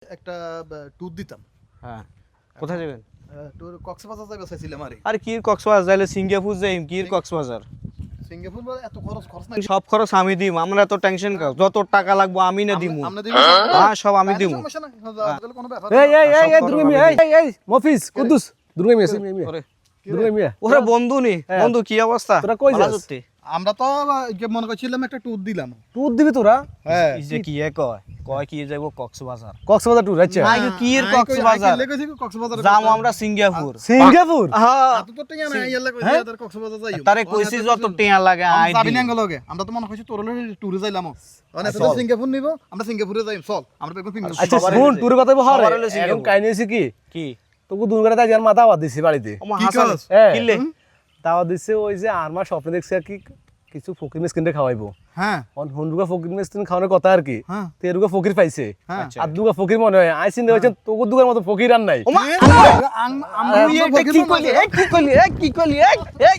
একটা ট্যুর দিতাম। হ্যাঁ, কোথায় যাবেন? ট্যুর কক্সবাজার যাইবা চাইছিলাম আরে। আরে কি কক্সবাজার যাইলে সিঙ্গাপুর যাইম, কি কক্সবাজার? সিঙ্গাপুর বলে এত খরচ নাই। সব খরচ আমি দিম, আমরা তো টেনশন কাও, যত টাকা লাগবো আমি না দিমু। আমরা দিবি হ্যাঁ, সব আমি দিমু। সমস্যা নাই, তাহলে কোনো ব্যাপার এই না। এই এই সব দুর্গা খরচ মিয়া, আমি এই মফিজ কুদ্দুস দুর্গা মিয়া ওরে দুর্গা মিয়া ওরে বন্ধু নি, হ্যাঁ। বন্ধু কি অবস্থা? তোরা কই ভালো যাস? আছিস? আমরা তো মনে করছিলাম একটা ট্যুর দিলাম। ট্যুর দিবি তোরা হ্যাঁ এই যে কি কয় কয় কি যাইবো কক্সবাজার। কক্সবাজার ট্যুর আচ্ছা আই কি এর কক্সবাজার কক্সবাজার যাম আমরা সিঙ্গাপুর। সিঙ্গাপুর হ্যাঁ, এত তো টিয়া নাই ইয়ালে কইছি আদার কক্সবাজার যাইও। তারে কইছি যত টিয়া লাগে আই যাবি দিম। না লগে আমরা তো মনে করছি তোর লগে ট্যুরে যাইলাম। মানে তো সিঙ্গাপুর নিব, আমরা সিঙ্গাপুরে যাইম চল। আমরা বেগুন ফিঙ্গার। আচ্ছা সবার শুন হইছে। ট্যুরের কথা বল সবার হরে হইলো এখন সিঙ্গাপুর। কাহিনী হইছে কি কি তোকে দুর্গাটা তাই আর মাথা আওয়াজ দিছি বাড়িতে ওমা কি হাসান কস? হ্যাঁ কিলে দাওয়াত দিছে ওই যে আমার স্বপ্নে দেখছি আর কি কিছু ফকির মিসকিনরে খাওয়াইবো হ্যাঁ হন্ডুকা ফকির মিসকিন খাওয়ানোর কথা আর কি হ্যাঁ তেরুকা ফকির পাইছে হ্যাঁ। আর দুগা ফকির মনে হয় আই চিন্তা হয়েছে তোকে দুগার মতো ফকির আর নাই ওমা আমরা তুই এটা কি কইলি? এই কি কইলি? এই কি কইলি? এই